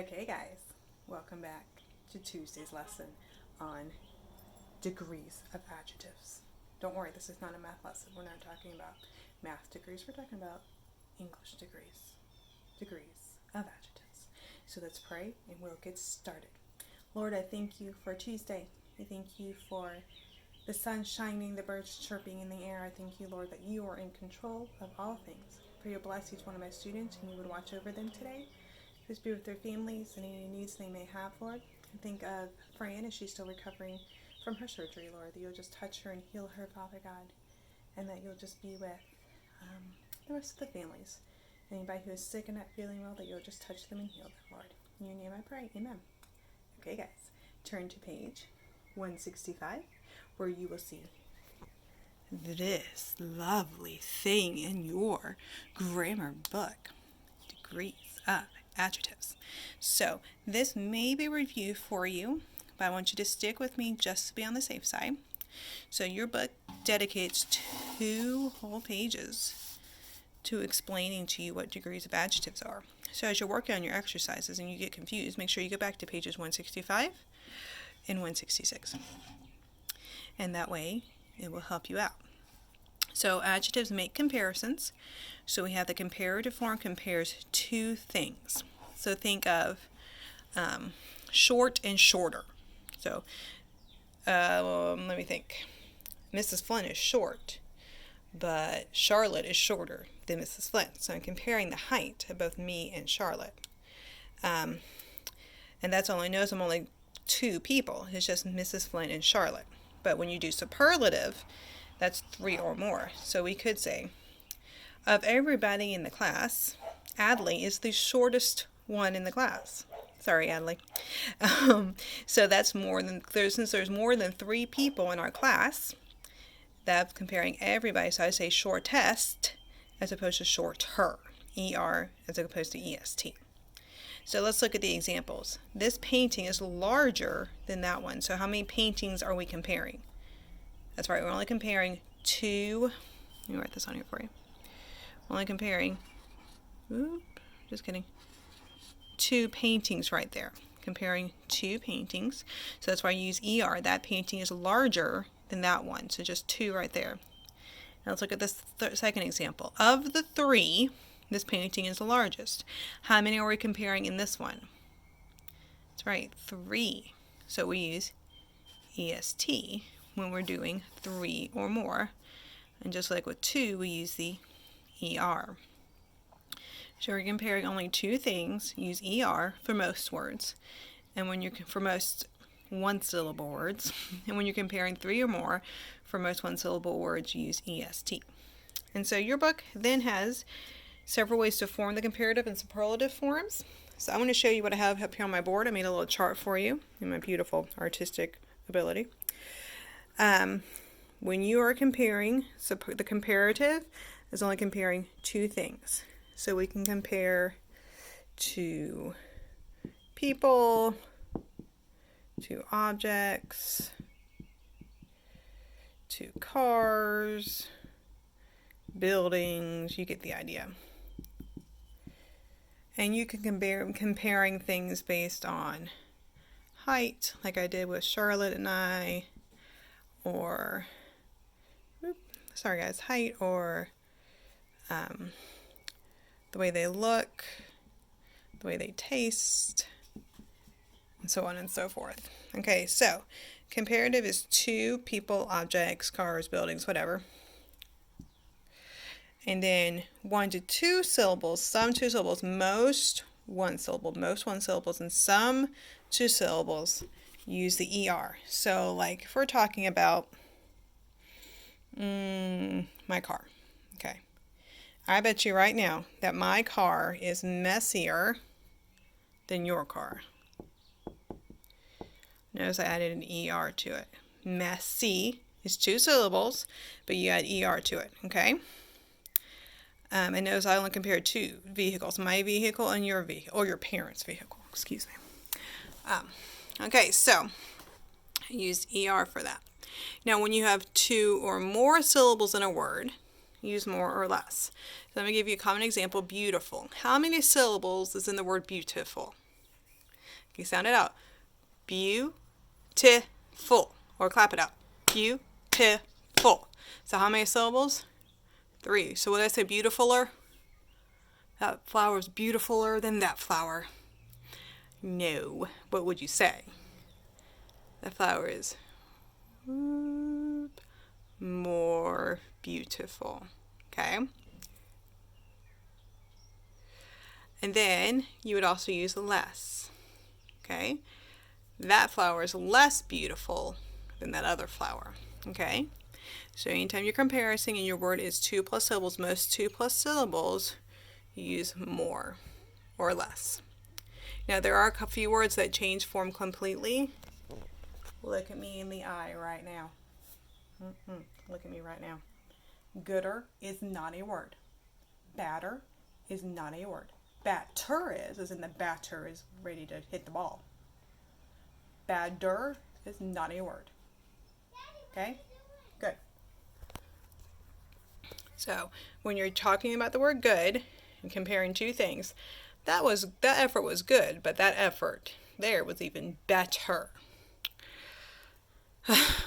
Okay, guys, welcome back to Tuesday's lesson on degrees of adjectives. Don't worry, this is not a math lesson. We're not talking about math degrees, we're talking about English degrees of adjectives. So let's pray and we'll get started. Lord, I thank you for Tuesday. I thank you for the sun shining, the birds chirping in the air. I thank you, Lord, that you are in control of all things. Pray you bless each one of my students and you would watch over them today. Please be with their families and any needs they may have, Lord. And think of Fran as she's still recovering from her surgery, Lord, that you'll just touch her and heal her, Father God, and that you'll just be with the rest of the families. Anybody who is sick and not feeling well, that you'll just touch them and heal them, Lord. In your name I pray, amen. Okay, guys, turn to page 165, where you will see this lovely thing in your grammar book, degrees of adjectives. So this may be review for you, but I want you to stick with me just to be on the safe side. So your book dedicates 2 whole pages to explaining to you what degrees of adjectives are. So as you're working on your exercises and you get confused, make sure you go back to pages 165 and 166. And that way it will help you out. So adjectives make comparisons. So we have the comparative form compares 2 things. So think of short and shorter. So let me think. Mrs. Flynn is short, but Charlotte is shorter than Mrs. Flynn. So I'm comparing the height of both me and Charlotte. And that's only knows I'm only 2 people. It's just Mrs. Flynn and Charlotte. But when you do superlative, that's 3 or more. So we could say, of everybody in the class, Adley is the shortest one in the class. Sorry, Adley. So that's since there's more than 3 people in our class, that's comparing everybody. So I say shortest as opposed to shorter, ER as opposed to EST. So let's look at the examples. This painting is larger than that one. So how many paintings are we comparing? That's right, we're only comparing 2. Let me write this on here for you. We're only comparing, just kidding, 2 paintings right there. Comparing 2 paintings. So that's why I use ER. That painting is larger than that one. So just 2 right there. Now let's look at this second example. Of the 3, this painting is the largest. How many are we comparing in this one? That's right, 3. So we use EST when we're doing 3 or more. And just like with 2, we use the ER. So we're comparing only 2 things, use ER for most words. And when you're for most 1-syllable words, and when you're comparing 3 or more for most 1-syllable words, you use EST. And so your book then has several ways to form the comparative and superlative forms. So I'm going to show you what I have up here on my board. I made a little chart for you in my beautiful artistic ability. When you are comparing, so the comparative is only comparing 2 things. So we can compare to people, to objects, to cars, buildings, you get the idea. And you can comparing things based on height, like I did with Charlotte and I, or, sorry guys, height, or the way they look, the way they taste, and so on and so forth. Okay, so comparative is 2 people, objects, cars, buildings, whatever. And then 1 to 2 syllables, some 2 syllables, most 1 syllable, most 1 syllables, and some 2 syllables use the ER. So like if we're talking about my car, okay. I bet you right now that my car is messier than your car. Notice I added an ER to it. Messy is 2 syllables, but you add ER to it, okay? And notice I only compared 2 vehicles, my vehicle and your vehicle, or your parents' vehicle, excuse me. Okay, so I used ER for that. Now when you have 2 or more syllables in a word, use more or less. So let me give you a common example, beautiful. How many syllables is in the word beautiful? Okay, sound it out. Beautiful. Or clap it out. Beautiful. So how many syllables? 3. So would I say beautifuler? That flower is beautifuler than that flower. No. What would you say? That flower is more beautiful. Okay? And then you would also use less. Okay? That flower is less beautiful than that other flower. Okay? So anytime you're comparing and your word is 2 plus syllables, most 2 plus syllables, you use more or less. Now there are a few words that change form completely. Look at me in the eye right now. Look at me right now. Gooder is not a word. Batter is not a word. Batter is, as in the batter is ready to hit the ball. Badder is not a word. Okay? Good. So when you're talking about the word good and comparing two things, that effort was good, but that effort there was even better.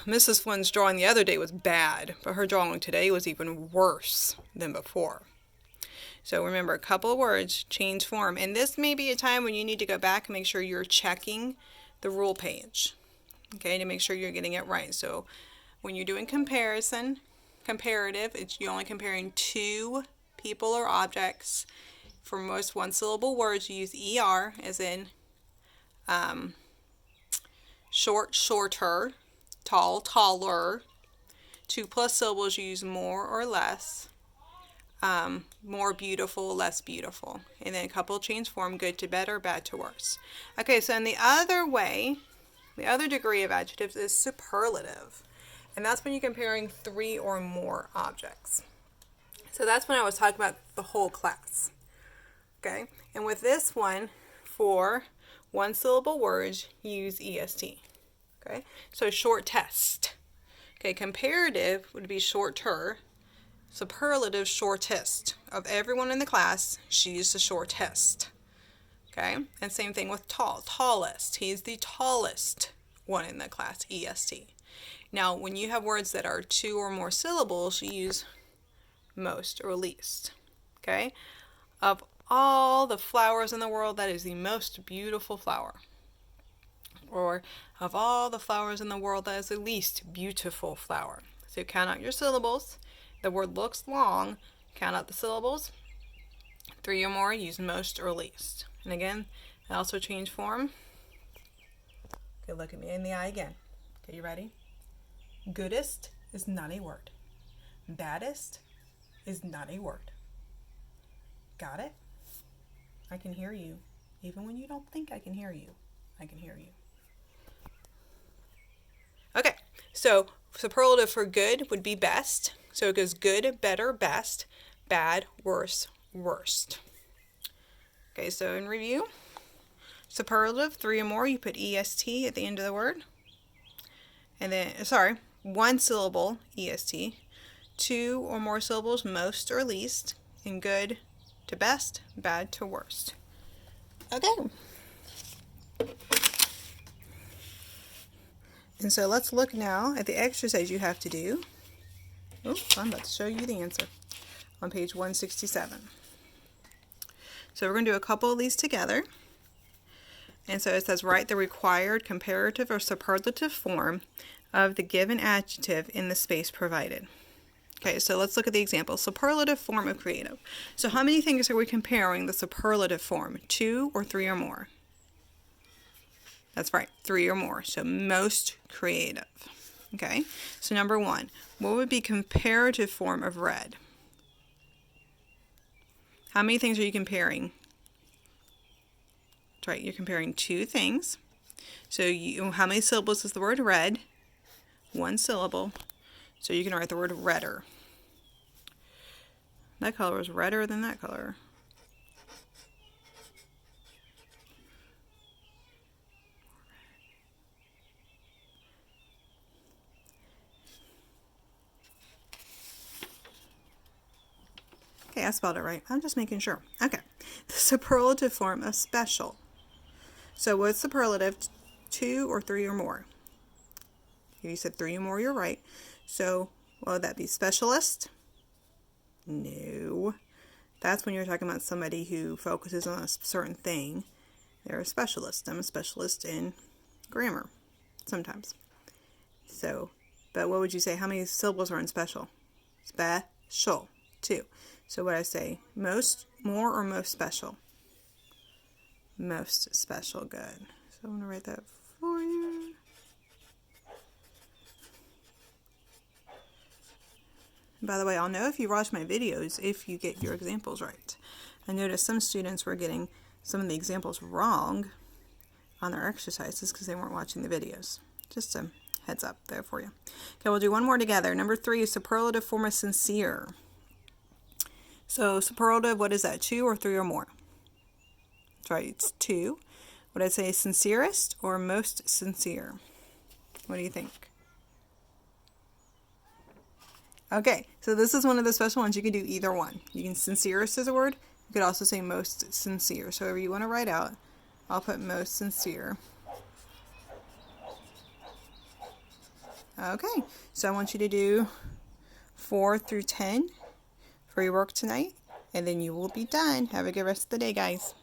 Mrs. Flynn's drawing the other day was bad, but her drawing today was even worse than before. So remember, a couple of words change form, and this may be a time when you need to go back and make sure you're checking the rule page, okay, to make sure you're getting it right. So when you're doing comparative, you're only comparing two people or objects. For most one-syllable words, you use ER, as in short, shorter, tall, taller. 2 plus syllables, you use more or less. More beautiful, less beautiful. And then a couple change form, good to better, bad to worse. Okay, so in the other way, the other degree of adjectives is superlative. And that's when you're comparing 3 or more objects. So that's when I was talking about the whole class. Okay, and with this one, for one-syllable words, use EST. Okay, so short test. Okay, comparative would be shorter. Superlative, shortest. Of everyone in the class, she's the shortest. Okay, and same thing with tall. Tallest. He's the tallest one in the class, EST. Now, when you have words that are 2 or more syllables, you use most or least. Okay, of all the flowers in the world, that is the most beautiful flower. Or of all the flowers in the world, that is the least beautiful flower. So count out your syllables. The word looks long. Count out the syllables. 3 or more, use most or least. And again, I also change form. Okay, look at me in the eye again. Okay, you ready? Goodest is not a word. Baddest is not a word. Got it? I can hear you. Even when you don't think I can hear you, I can hear you. Okay, so superlative for good would be best. So it goes good, better, best, bad, worse, worst. Okay, so in review, superlative, 3 or more, you put EST at the end of the word. And then, one syllable, EST. 2 or more syllables, most or least. And good to best, bad to worst. Okay. And so let's look now at the exercise you have to do. Oh, I'm about to show you the answer on page 167. So we're going to do a couple of these together. And so it says, write the required comparative or superlative form of the given adjective in the space provided. Okay, so let's look at the example. Superlative form of creative. So how many things are we comparing the superlative form? 2 or 3 or more? That's right, 3 or more. So most creative. Okay, so number 1, what would be comparative form of red? How many things are you comparing? That's right, you're comparing 2 things. So how many syllables is the word red? 1 syllable. So you can write the word redder. That color is redder than that color. Okay, I spelled it right. I'm just making sure. Okay. The superlative form of special. So what's superlative? 2 or 3 or more. If you said 3 or more, you're right. So what would that be? Specialist? No. That's when you're talking about somebody who focuses on a certain thing. They're a specialist. I'm a specialist in grammar sometimes. So, but what would you say? How many syllables are in special? Special. 2. So what I say? Most, more, or most special? Most special. Good. So I'm going to write that for you. By the way, I'll know if you watch my videos if you get your examples right. I noticed some students were getting some of the examples wrong on their exercises because they weren't watching the videos. Just a heads up there for you. Okay, we'll do one more together. Number 3 is superlative form of sincere. So superlative, what is that? 2 or 3 or more? That's right, it's 2. Would I say sincerest or most sincere? What do you think? Okay, so this is one of the special ones. You can do either one. You can sincerest as a word. You could also say most sincere. So whatever you want to write out, I'll put most sincere. Okay, so I want you to do 4 through 10 for your work tonight, and then you will be done. Have a good rest of the day, guys.